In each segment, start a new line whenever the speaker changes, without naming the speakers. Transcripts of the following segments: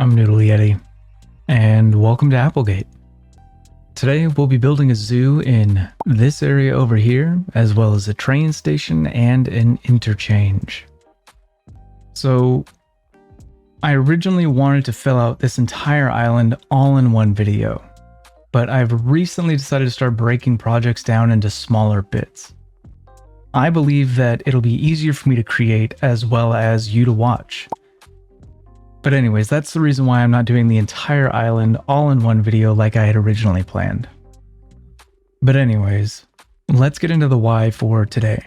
I'm Noodle Yeti, and welcome to Applegate. Today we'll be building a zoo in this area over here, as well as a train station and an interchange. So, I originally wanted to fill out this entire island all in one video, but I've recently decided to start breaking projects down into smaller bits. I believe that it'll be easier for me to create as well as you to watch. But anyways, that's the reason why I'm not doing the entire island all in one video like I had originally planned. But anyways, let's get into the why for today.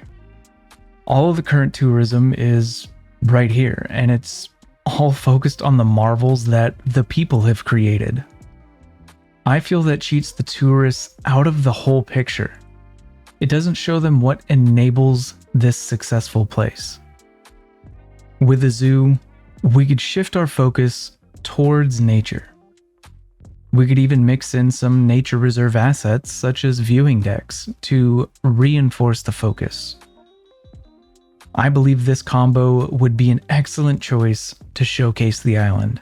All of the current tourism is right here, and it's all focused on the marvels that the people have created. I feel that cheats the tourists out of the whole picture. It doesn't show them what enables this successful place. With the zoo, we could shift our focus towards nature. We could even mix in some nature reserve assets such as viewing decks to reinforce the focus. I believe this combo would be an excellent choice to showcase the island.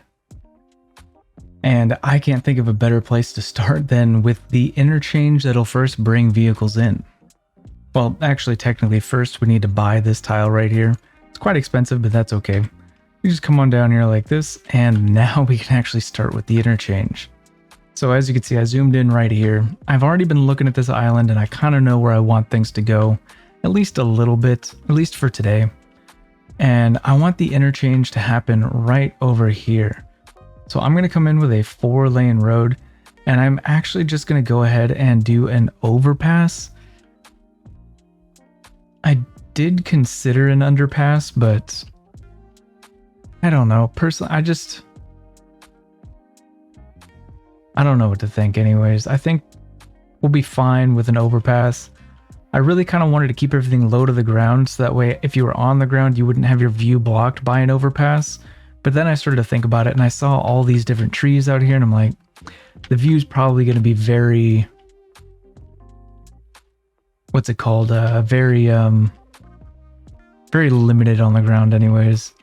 And I can't think of a better place to start than with the interchange that'll first bring vehicles in. Well, actually, technically first we need to buy this tile right here. It's quite expensive, but that's okay. You just come on down here like this, and now we can actually start with the interchange. So as you can see, I zoomed in right here. I've already been looking at this island, and I kind of know where I want things to go, at least a little bit, at least for today. And I want the interchange to happen right over here. So I'm going to come in with a 4-lane road, and I'm actually just going to go ahead and do an overpass. I did consider an underpass, but I don't know. Personally, I don't know what to think anyways. I think we'll be fine with an overpass. I really kind of wanted to keep everything low to the ground, so that way if you were on the ground, you wouldn't have your view blocked by an overpass. But then I started to think about it, and I saw all these different trees out here, and I'm like, the view's probably going to be very, what's it called? Very limited on the ground anyways.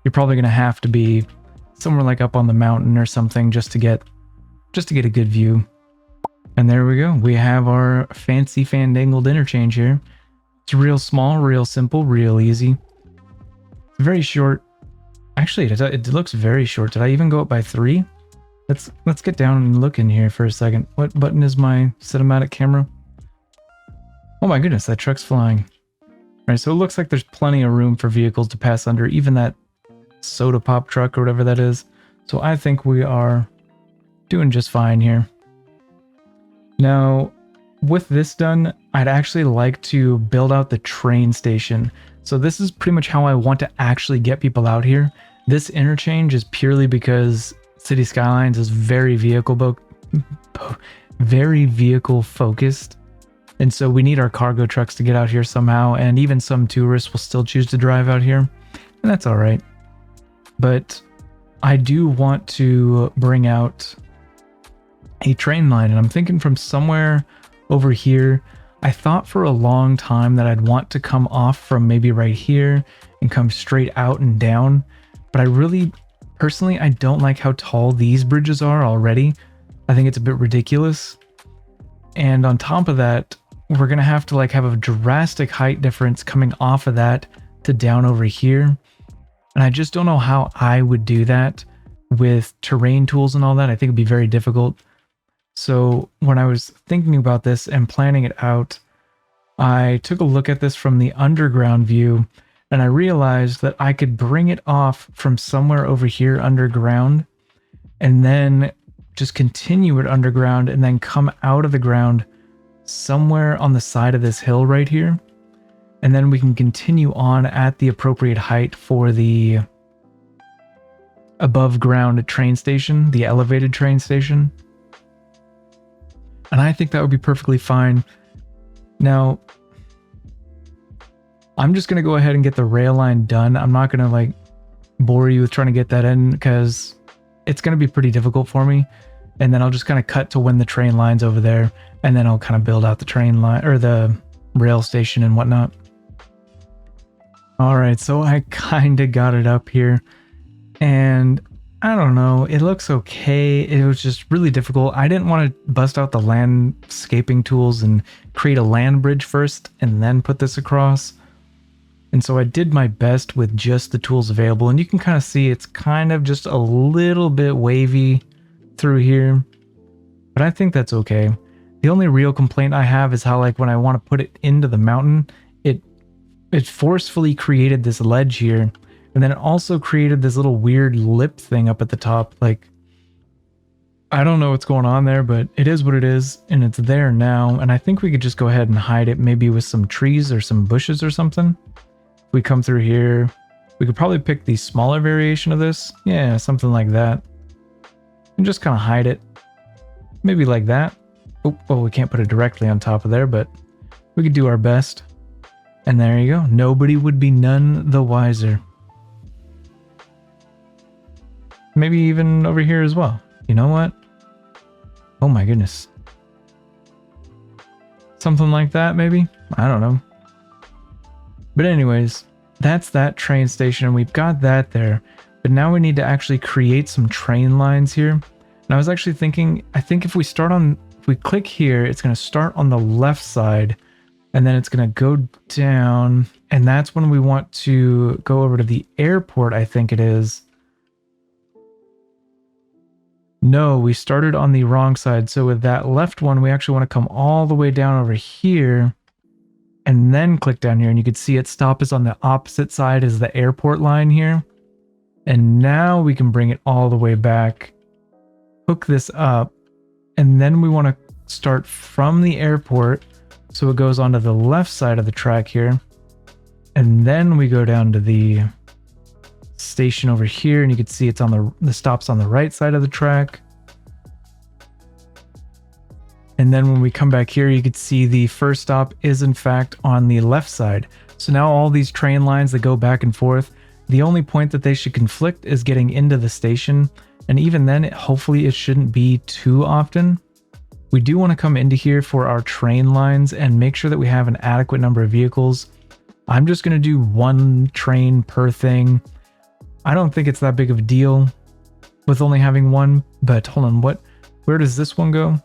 You're probably going to have to be somewhere like up on the mountain or something just to get a good view. And there we go. We have our fancy fandangled interchange here. It's real small, real simple, real easy. It's very short. Actually, it looks very short. Did I even go up by 3? Let's get down and look in here for a second. What button is my cinematic camera? Oh my goodness, that truck's flying. All right, so it looks like there's plenty of room for vehicles to pass under, even that soda pop truck or whatever that is. So I think we are doing just fine here. Now, with this done, I'd actually like to build out the train station. So this is pretty much how I want to actually get people out here. This interchange is purely because City Skylines is very vehicle focused. And so we need our cargo trucks to get out here somehow, and even some tourists will still choose to drive out here, and that's all right. But I do want to bring out a train line, and I'm thinking from somewhere over here. I thought for a long time that I'd want to come off from maybe right here and come straight out and down, but I really, personally, I don't like how tall these bridges are already. I think it's a bit ridiculous. And on top of that, we're gonna have to have a drastic height difference coming off of that to down over here. And I just don't know how I would do that with terrain tools and all that. I think it'd be very difficult. So when I was thinking about this and planning it out, I took a look at this from the underground view, and I realized that I could bring it off from somewhere over here underground, and then just continue it underground, and then come out of the ground somewhere on the side of this hill right here. And then we can continue on at the appropriate height for the above ground train station, the elevated train station. And I think that would be perfectly fine. Now, I'm just going to go ahead and get the rail line done. I'm not going to bore you with trying to get that in, because it's going to be pretty difficult for me. And then I'll just kind of cut to when the train line's over there, and then I'll kind of build out the train line or the rail station and whatnot. All right, so I kind of got it up here, and I don't know. It looks okay. It was just really difficult. I didn't want to bust out the landscaping tools and create a land bridge first and then put this across. And so I did my best with just the tools available. And you can kind of see it's kind of just a little bit wavy through here. But I think that's okay. The only real complaint I have is how, like, when I want to put it into the mountain, it forcefully created this ledge here. And then it also created this little weird lip thing up at the top. Like, I don't know what's going on there, but it is what it is. And it's there now. And I think we could just go ahead and hide it maybe with some trees or some bushes or something. If we come through here, we could probably pick the smaller variation of this. Yeah, something like that. And just kind of hide it. Maybe like that. Oh, well, we can't put it directly on top of there, but we could do our best. And there you go. Nobody would be none the wiser. Maybe even over here as well. You know what? Oh my goodness. Something like that, maybe? I don't know. But anyways, that's that train station. We've got that there. But now we need to actually create some train lines here. And I was actually thinking, I think if we click here, it's going to start on the left side. And then it's going to go down. And that's when we want to go over to the airport, I think it is. No, we started on the wrong side. So with that left one, we actually want to come all the way down over here. And then click down here. And you can see it stop us on the opposite side as the airport line here. And now we can bring it all the way back. Hook this up. And then we want to start from the airport. So it goes onto the left side of the track here. And then we go down to the station over here. And you can see it's on the stop's on the right side of the track. And then when we come back here, you can see the first stop is in fact on the left side. So now all these train lines that go back and forth, the only point that they should conflict is getting into the station. And even then, hopefully it shouldn't be too often. We do want to come into here for our train lines and make sure that we have an adequate number of vehicles. I'm just going to do one train per thing. I don't think it's that big of a deal with only having one, but hold on, where does this one go?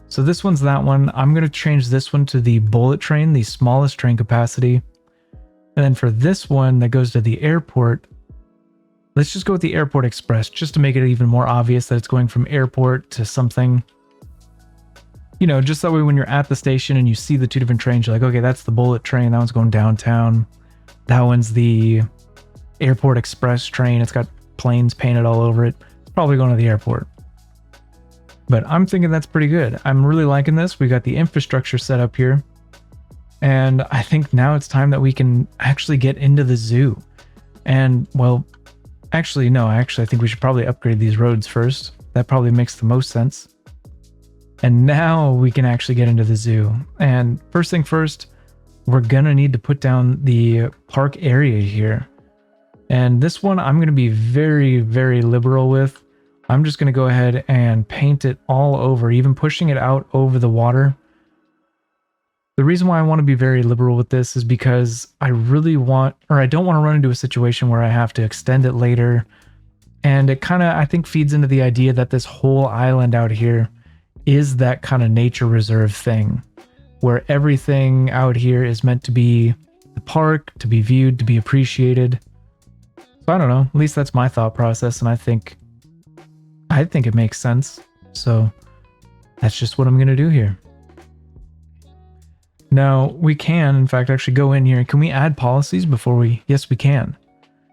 So this one's that one. I'm going to change this one to the bullet train, the smallest train capacity. And then for this one that goes to the airport, let's just go with the Airport Express just to make it even more obvious that it's going from airport to something. You know, just that way when you're at the station and you see the two different trains, you're like, okay, that's the bullet train. That one's going downtown. That one's the Airport Express train. It's got planes painted all over it. It's probably going to the airport. But I'm thinking that's pretty good. I'm really liking this. We got the infrastructure set up here. And I think now it's time that we can actually get into the zoo. And, well, actually, no, I think we should probably upgrade these roads first. That probably makes the most sense. And now we can actually get into the zoo. And first thing first, we're going to need to put down the park area here. And this one I'm going to be very, very liberal with. I'm just going to go ahead and paint it all over, even pushing it out over the water. The reason why I want to be very liberal with this is because I don't want to run into a situation where I have to extend it later. And it kind of, I think, feeds into the idea that this whole island out here is that kind of nature reserve thing where everything out here is meant to be the park, to be viewed, to be appreciated. So I don't know, at least that's my thought process, and I think it makes sense. So that's just what I'm going to do here. Now we can, in fact, actually go in here. Can we add policies before we? Yes, we can.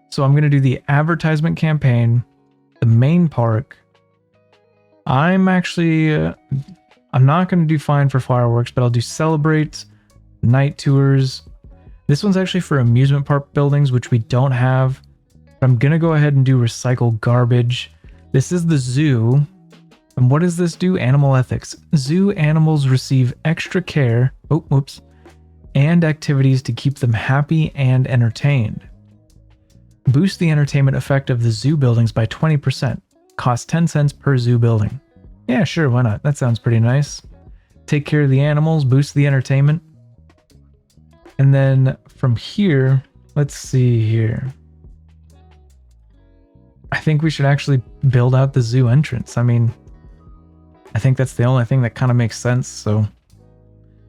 So I'm going to do the advertisement campaign, the main park. I'm not going to do fine for fireworks, but I'll do celebrate, night tours. This one's actually for amusement park buildings, which we don't have. But I'm going to go ahead and do recycle garbage. This is the zoo. And what does this do? Animal ethics. Zoo animals receive extra care, and activities to keep them happy and entertained. Boost the entertainment effect of the zoo buildings by 20%. Cost 10 cents per zoo building. Yeah, sure, why not? That sounds pretty nice. Take care of the animals, boost the entertainment. And then from here, let's see here. I think we should actually build out the zoo entrance. I mean, I think that's the only thing that kind of makes sense, so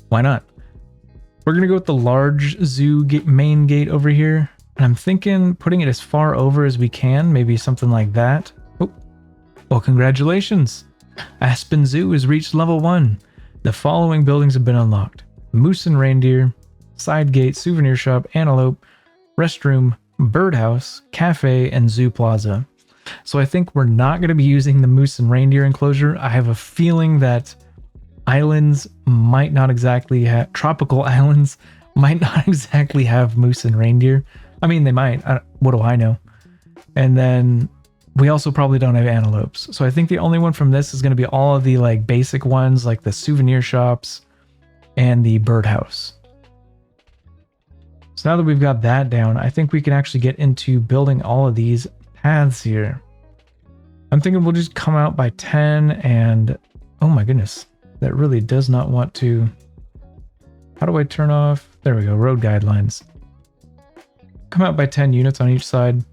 why not? We're going to go with the large zoo main gate over here. And I'm thinking putting it as far over as we can, maybe something like that. Oh, well, congratulations. Aspen Zoo has reached level 1. The following buildings have been unlocked: Moose and Reindeer, Side Gate, Souvenir Shop, Antelope, Restroom, Birdhouse, Cafe, and Zoo Plaza. So I think we're not going to be using the Moose and Reindeer enclosure. I have a feeling that islands might not exactly have... Tropical islands might not exactly have Moose and Reindeer. I mean, they might. What do I know? And then we also probably don't have antelopes. So I think the only one from this is going to be all of the like basic ones, like the souvenir shops and the birdhouse. So now that we've got that down, I think we can actually get into building all of these paths here. I'm thinking we'll just come out by 10 and... Oh my goodness. That really does not want to... How do I turn off? There we go. Road guidelines. Come out by 10 units on each side.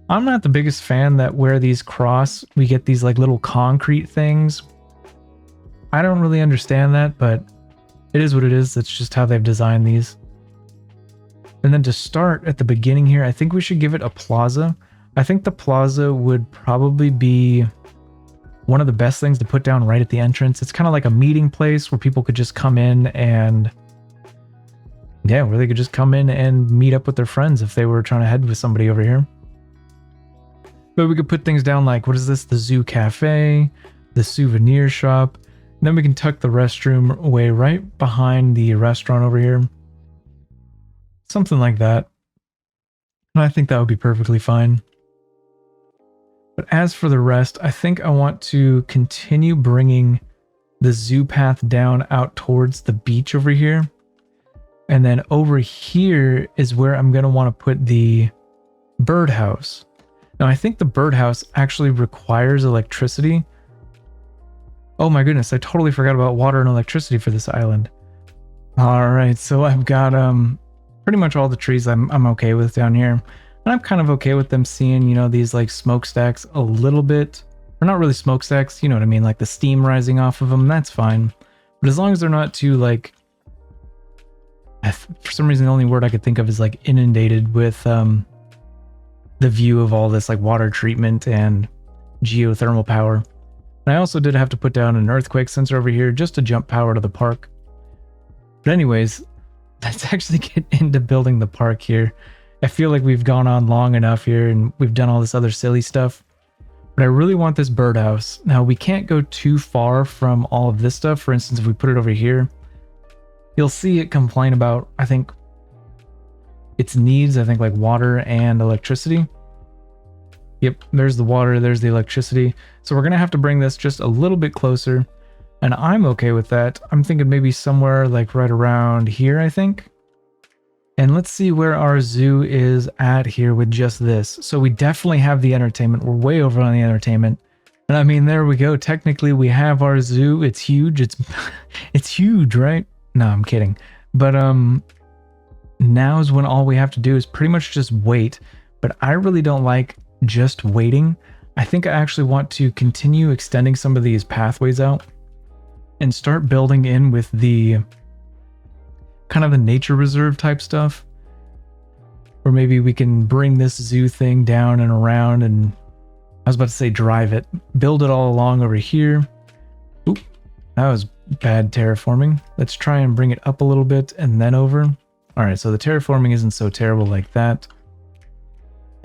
I'm not the biggest fan that where these cross, we get these like little concrete things. I don't really understand that, but it is what it is. That's just how they've designed these. And then to start at the beginning here, I think we should give it a plaza. I think the plaza would probably be one of the best things to put down right at the entrance. It's kind of like a meeting place where people could just come in and... Yeah, where they could just come in and meet up with their friends if they were trying to head with somebody over here. But we could put things down like, what is this? The Zoo Cafe, the Souvenir Shop. And then we can tuck the restroom away right behind the restaurant over here. Something like that. And I think that would be perfectly fine. But as for the rest, I think I want to continue bringing the zoo path down out towards the beach over here. And then over here is where I'm going to want to put the birdhouse. Now, I think the birdhouse actually requires electricity. Oh my goodness, I totally forgot about water and electricity for this island. All right, so I've got pretty much all the trees I'm okay with down here. And I'm kind of okay with them seeing, you know, these like smokestacks a little bit. Or not really smokestacks, you know what I mean? Like the steam rising off of them, that's fine. But as long as they're not too like... For some reason, the only word I could think of is like inundated with the view of all this like water treatment and geothermal power. And I also did have to put down an earthquake sensor over here just to jump power to the park. But anyways, let's actually get into building the park here. I feel like we've gone on long enough here and we've done all this other silly stuff. But I really want this birdhouse. Now, we can't go too far from all of this stuff. For instance, if we put it over here, you'll see it complain about, I think, its needs, I think like water and electricity. Yep, there's the water, there's the electricity. So we're going to have to bring this just a little bit closer. And I'm okay with that. I'm thinking maybe somewhere like right around here, I think. And let's see where our zoo is at here with just this. So we definitely have the entertainment. We're way over on the entertainment. And I mean, there we go. Technically, we have our zoo. It's huge. It's huge, right? No, I'm kidding. But now is when all we have to do is pretty much just wait. But I really don't like just waiting. I think I actually want to continue extending some of these pathways out and start building in with the kind of the nature reserve type stuff. Or maybe we can bring this zoo thing down and around and I was about to say drive it. Build it all along over here. Oop, that was bad terraforming. Let's try and bring it up a little bit and then over. All right, so the terraforming isn't so terrible like that.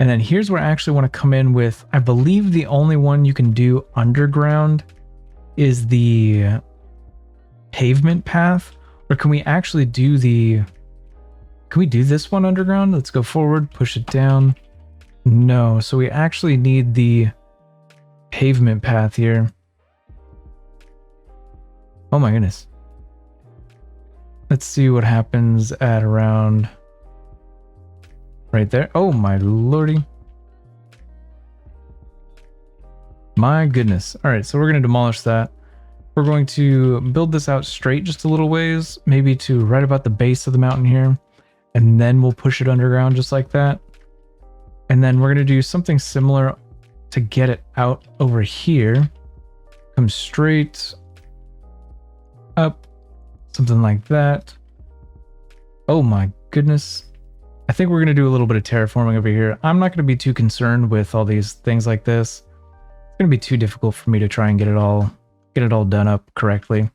And then here's where I actually want to come in with, I believe the only one you can do underground is the pavement path. Or can we actually do the, can we do this one underground? Let's go forward, push it down. No, so we actually need the pavement path here. Oh my goodness. Let's see what happens at around right there. Oh my lordy. My goodness. All right, so we're going to demolish that. We're going to build this out straight just a little ways, maybe to right about the base of the mountain here. And then we'll push it underground just like that. And then we're going to do something similar to get it out over here. Come straight up, something like that. Oh my goodness. I think we're going to do a little bit of terraforming over here. I'm not going to be too concerned with all these things like this. It's going to be too difficult for me to try and get it all done up correctly.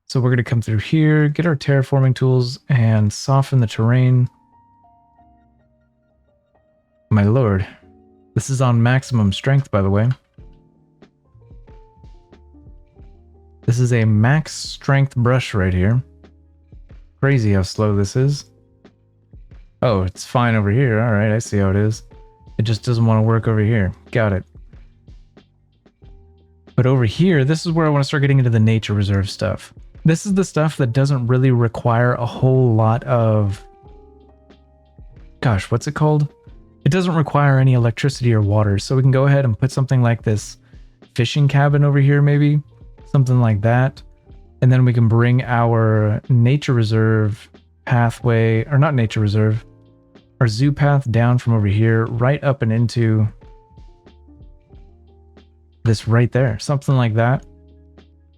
So we're going to come through here, get our terraforming tools, and soften the terrain. My lord. This is on maximum strength, by the way. This is a max strength brush right here. Crazy how slow this is. Oh, it's fine over here. All right, I see how it is. It just doesn't want to work over here. Got it. But over here, this is where I want to start getting into the nature reserve stuff. This is the stuff that doesn't really require a whole lot of... Gosh, what's it called? It doesn't require any electricity or water, so we can go ahead and put something like this fishing cabin over here, maybe. Something like that. And then we can bring our nature reserve pathway, or not nature reserve, our zoo path down from over here, right up and into this right there. Something like that.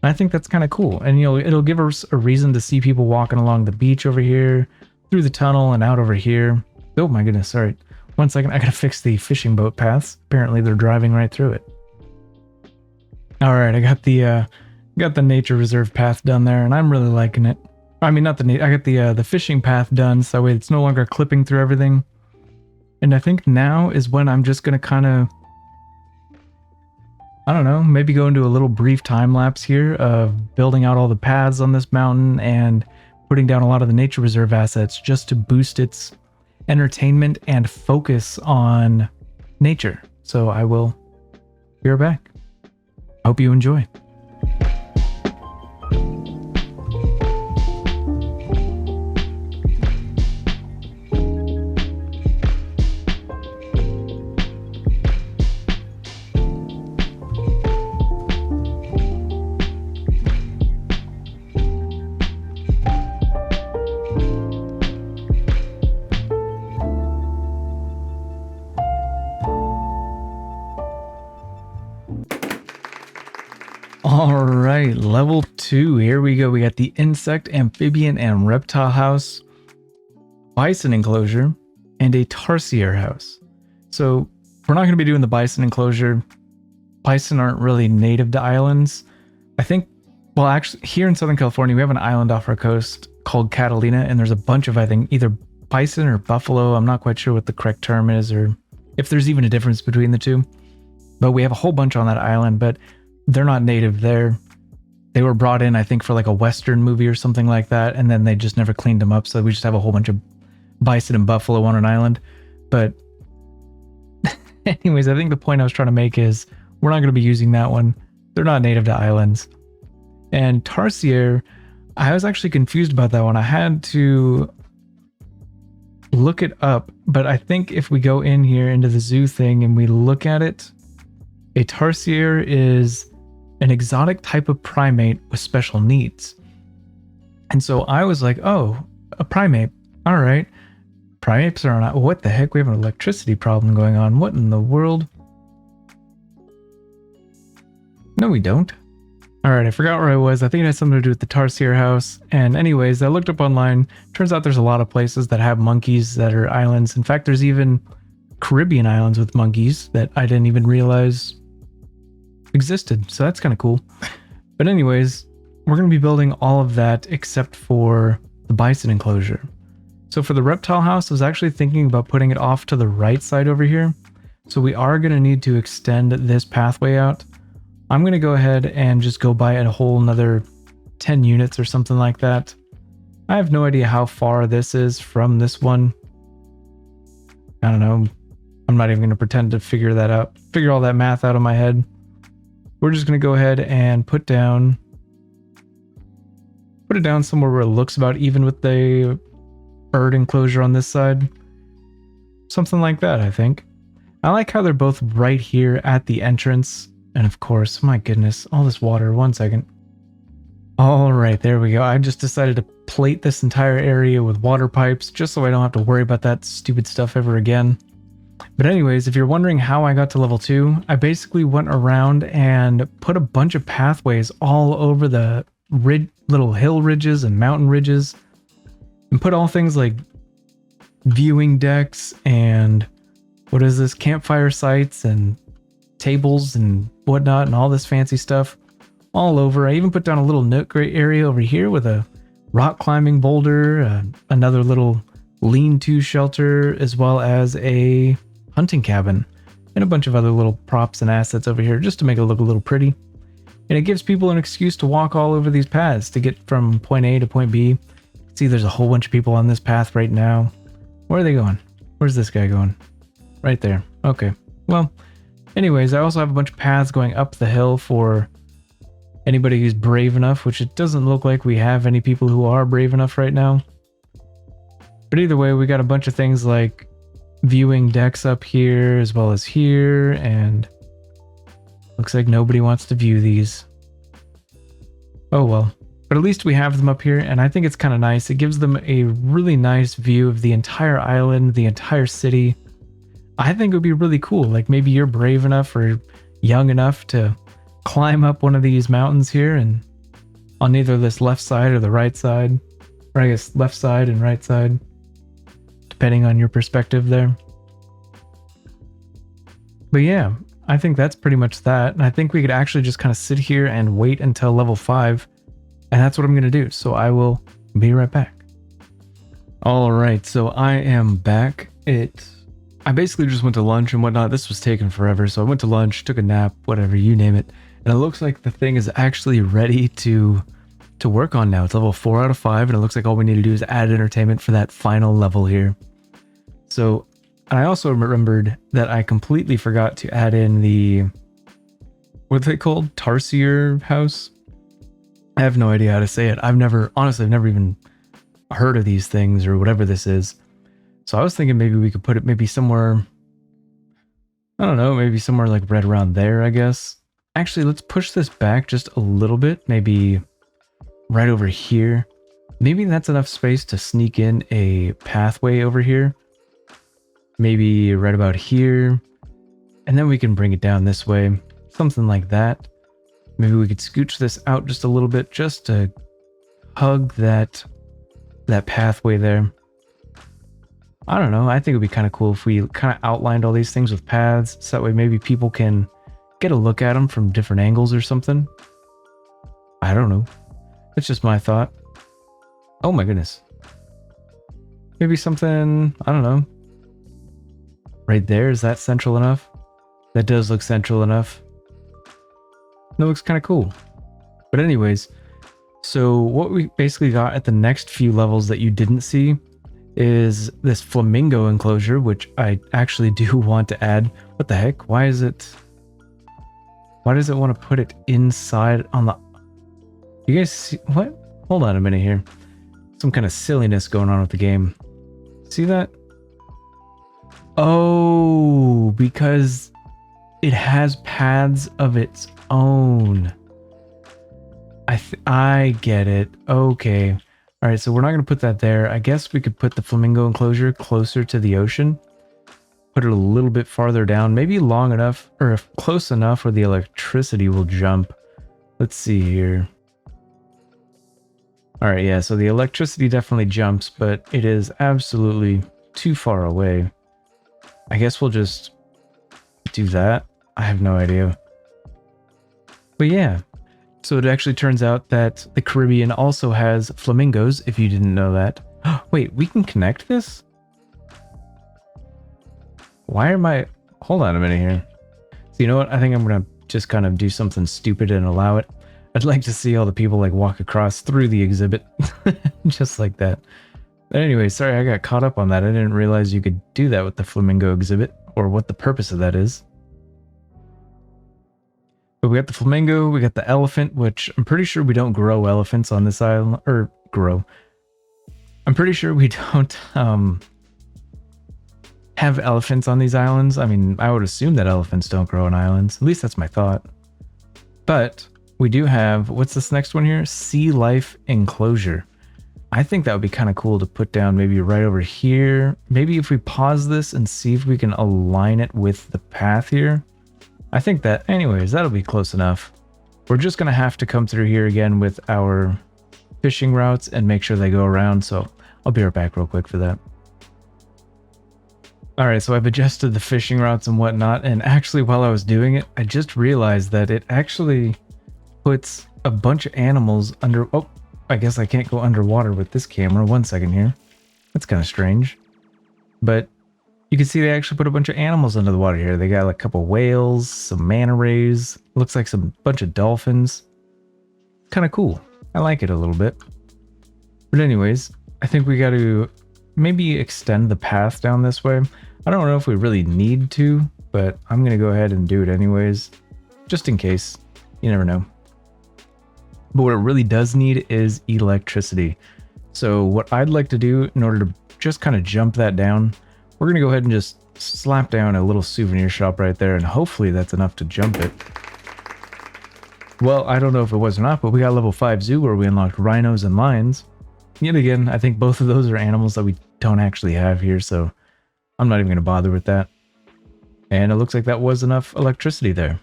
I think that's kind of cool. And, you know, it'll give us a reason to see people walking along the beach over here, through the tunnel and out over here. Oh my goodness, sorry. 1 second, I gotta fix the fishing boat paths. Apparently they're driving right through it. All right, I got the nature reserve path done there, and I'm really liking it. I mean, not the I got the fishing path done, so that way it's no longer clipping through everything. And I think now is when I'm just gonna kind of, I don't know, maybe go into a little brief time lapse here of building out all the paths on this mountain and putting down a lot of the nature reserve assets just to boost its entertainment and focus on nature. So I will be right back. Hope you enjoy. All right, level 2. Here we go. We got the insect, amphibian, and reptile house, bison enclosure, and a tarsier house. So we're not going to be doing the bison enclosure. Bison aren't really native to islands. I think, well, actually, here in Southern California, we have an island off our coast called Catalina, and there's a bunch of, I think, either bison or buffalo. I'm not quite sure what the correct term is, or if there's even a difference between the two. But we have a whole bunch on that island, but they're not native there. They were brought in, I think, for like a Western movie or something like that, and then they just never cleaned them up, so we just have a whole bunch of bison and buffalo on an island. But anyways, I think the point I was trying to make is we're not going to be using that one. They're not native to islands. And tarsier, I was actually confused about that one. I had to look it up, but I think if we go in here into the zoo thing and we look at it, a tarsier is an exotic type of primate with special needs. And so I was like, oh, a primate. All right. Primates are on... What the heck? We have an electricity problem going on. What in the world? No, we don't. All right, I forgot where I was. I think it has something to do with the tarsier house. And anyways, I looked up online. Turns out there's a lot of places that have monkeys that are islands. In fact, there's even Caribbean islands with monkeys that I didn't even realize existed. So that's kind of cool. But anyways, we're going to be building all of that except for the bison enclosure. So for the reptile house, I was actually thinking about putting it off to the right side over here. So we are going to need to extend this pathway out. I'm going to go ahead and just go buy a whole another 10 units or something like that. I have no idea how far this is from this one. I don't know. I'm not even going to pretend to figure that out. Figure all that math out in my head. We're just going to go ahead and put it down somewhere where it looks about even with the bird enclosure on this side. Something like that, I think. I like how they're both right here at the entrance. And of course, my goodness, all this water. 1 second. All right, there we go. I just decided to plate this entire area with water pipes just so I don't have to worry about that stupid stuff ever again. But anyways, if you're wondering how I got to level 2, I basically went around and put a bunch of pathways all over the little hill ridges and mountain ridges, and put all things like viewing decks and what is this, campfire sites and tables and whatnot and all this fancy stuff all over. I even put down a little nook area over here with a rock climbing boulder, another little lean-to shelter, as well as a hunting cabin, and a bunch of other little props and assets over here just to make it look a little pretty. And it gives people an excuse to walk all over these paths to get from point A to point B. See, there's a whole bunch of people on this path right now. Where are they going? Where's this guy going? Right there. Okay. Well, anyways, I also have a bunch of paths going up the hill for anybody who's brave enough, which it doesn't look like we have any people who are brave enough right now. But either way, we got a bunch of things like viewing decks up here as well as here, and looks like nobody wants to view these. Oh well. But at least we have them up here, and I think it's kind of nice. It gives them a really nice view of the entire island, the entire city. I think it would be really cool. Like maybe you're brave enough or young enough to climb up one of these mountains here and on either this left side or the right side, or I guess left side and right side, depending on your perspective there. But yeah, I think that's pretty much that. And I think we could actually just kind of sit here and wait until level 5. And that's what I'm going to do. So I will be right back. All right, so I am back. I basically just went to lunch and whatnot. This was taking forever. So I went to lunch, took a nap, whatever, you name it. And it looks like the thing is actually ready to work on now. It's level 4 out of 5. And it looks like all we need to do is add entertainment for that final level here. So I also remembered that I completely forgot to add in the, what are they called? Tarsier house? I have no idea how to say it. Honestly, I've never even heard of these things or whatever this is. So I was thinking maybe we could put it maybe somewhere, I don't know, maybe somewhere like right around there, I guess. Actually, let's push this back just a little bit, maybe right over here. Maybe that's enough space to sneak in a pathway over here. Maybe right about here. And then we can bring it down this way, something like that. Maybe we could scooch this out just a little bit just to hug that pathway there. I don't know. I think it would be kind of cool if we kind of outlined all these things with paths, so that way maybe people can get a look at them from different angles or something. I don't know. That's just my thought. Oh my goodness. Maybe something, I don't know. Right there, is that central enough? That does look central enough. That looks kind of cool. But anyways, so what we basically got at the next few levels that you didn't see is this flamingo enclosure, which I actually do want to add. What the heck? Why does it want to put it inside on the... You guys see what? Hold on a minute here. Some kind of silliness going on with the game. See that? Oh, because it has paths of its own. I get it. Okay. All right, so we're not going to put that there. I guess we could put the flamingo enclosure closer to the ocean. Put it a little bit farther down, maybe long enough or close enough where the electricity will jump. Let's see here. All right, yeah, so the electricity definitely jumps, but it is absolutely too far away. I guess we'll just do that. I have no idea. But yeah. So it actually turns out that the Caribbean also has flamingos, if you didn't know that. Wait, we can connect this? Why am I... Hold on a minute here. So you know what? I think I'm going to just kind of do something stupid and allow it. I'd like to see all the people like walk across through the exhibit. Just like that. But anyway, sorry I got caught up on that. I didn't realize you could do that with the flamingo exhibit, or what the purpose of that is. But we got the flamingo, we got the elephant, which I'm pretty sure we don't grow elephants on this island, or grow. I'm pretty sure we don't have elephants on these islands. I mean, I would assume that elephants don't grow on islands. At least that's my thought. But we do have, what's this next one here? Sea life enclosure. I think that would be kind of cool to put down maybe right over here. Maybe if we pause this and see if we can align it with the path here. I think that, anyways, that'll be close enough. We're just going to have to come through here again with our fishing routes and make sure they go around. So I'll be right back real quick for that. All right, so I've adjusted the fishing routes and whatnot. And actually, while I was doing it, I just realized that it actually puts a bunch of animals under... Oh, I guess I can't go underwater with this camera. 1 second here. That's kind of strange. But you can see they actually put a bunch of animals under the water here. They got like a couple whales, some manta rays. Looks like some bunch of dolphins. Kind of cool. I like it a little bit. But anyways, I think we got to maybe extend the path down this way. I don't know if we really need to, but I'm going to go ahead and do it anyways. Just in case. You never know. But what it really does need is electricity. So what I'd like to do in order to just kind of jump that down, we're going to go ahead and just slap down a little souvenir shop right there, and hopefully that's enough to jump it. Well, I don't know if it was or not, but we got level 5 zoo where we unlocked rhinos and lions. Yet again, I think both of those are animals that we don't actually have here, so I'm not even going to bother with that. And it looks like that was enough electricity there.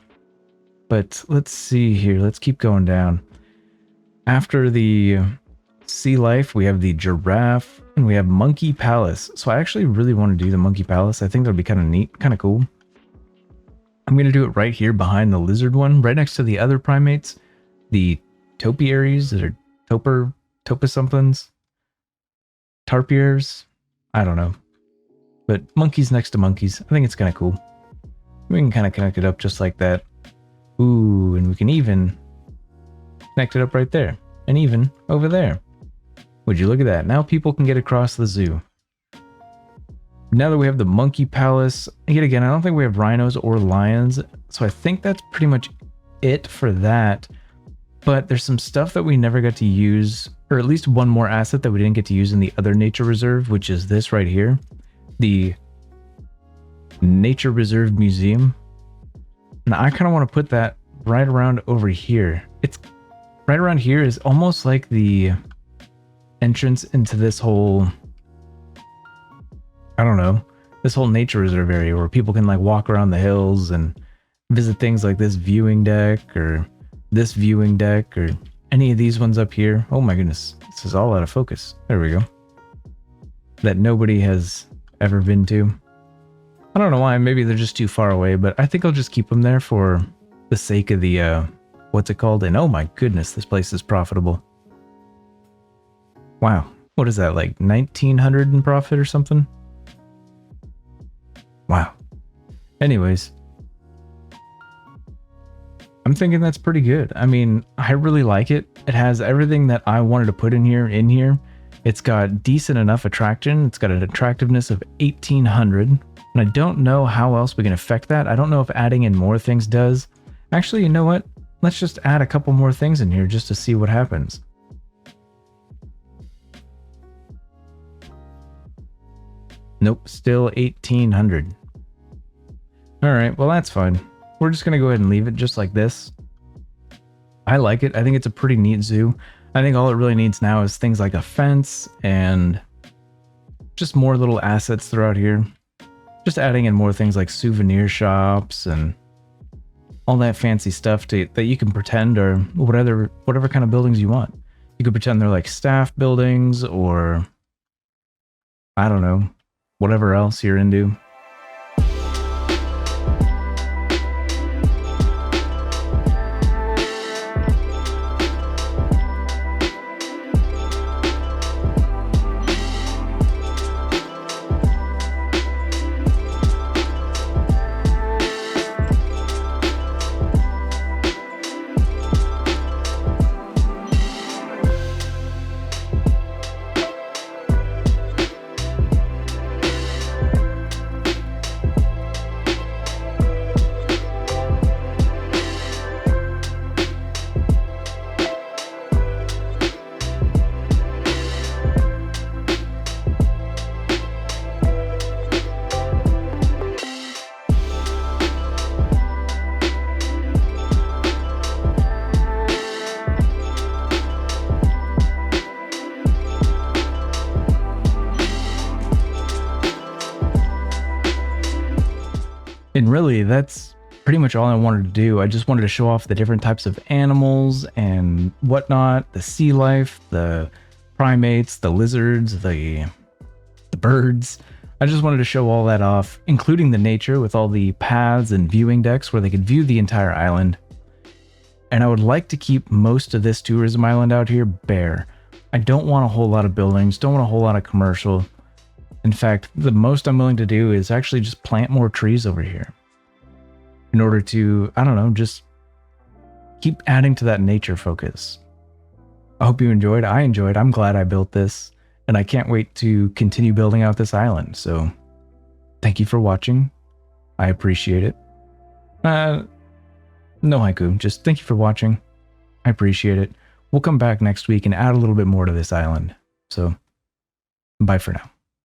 But let's see here. Let's keep going down. After the sea life, we have the giraffe and we have monkey palace. So I actually really want to do the monkey palace. I think that'll be kind of neat, kind of cool. I'm going to do it right here behind the lizard one, right next to the other primates. The topiaries, or topa somethings, tarpiers, I don't know. But monkeys next to monkeys, I think it's kind of cool. We can kind of connect it up just like that. Ooh, and we can even connect it up right there. And even over there. Would you look at that? Now people can get across the zoo. Now that we have the monkey palace, yet again, I don't think we have rhinos or lions. So I think that's pretty much it for that. But there's some stuff that we never got to use, or at least one more asset that we didn't get to use in the other nature reserve, which is this right here. The Nature Reserve Museum. And I kind of want to put that right around over here. It's right around here is almost like the entrance into this whole, I don't know, this whole nature reserve area where people can like walk around the hills and visit things like this viewing deck or this viewing deck or any of these ones up here. Oh my goodness, this is all out of focus. There we go. That nobody has ever been to. I don't know why, maybe they're just too far away, but I think I'll just keep them there for the sake of the, what's it called? And oh my goodness, this place is profitable. Wow. What is that, like 1900 in profit or something? Wow. Anyways. I'm thinking that's pretty good. I mean, I really like it. It has everything that I wanted to put in here. It's got decent enough attraction. It's got an attractiveness of 1800. And I don't know how else we can affect that. I don't know if adding in more things does. Actually, you know what? Let's just add a couple more things in here just to see what happens. Nope, still 1800. Alright, well that's fine. We're just going to go ahead and leave it just like this. I like it. I think it's a pretty neat zoo. I think all it really needs now is things like a fence and just more little assets throughout here. Just adding in more things like souvenir shops and all that fancy stuff that you can pretend are whatever kind of buildings you want. You could pretend they're like staff buildings or I don't know, whatever else you're into. And really, that's pretty much all I wanted to do. I just wanted to show off the different types of animals and whatnot, the sea life, the primates, the lizards, the birds. I just wanted to show all that off, including the nature with all the paths and viewing decks where they could view the entire island. And I would like to keep most of this tourism island out here bare. I don't want a whole lot of buildings, don't want a whole lot of commercial. In fact, the most I'm willing to do is actually just plant more trees over here. In order to, I don't know, just keep adding to that nature focus. I hope you enjoyed. I enjoyed. I'm glad I built this. And I can't wait to continue building out this island. So, thank you for watching. I appreciate it. No haiku, just thank you for watching. I appreciate it. We'll come back next week and add a little bit more to this island. So, bye for now.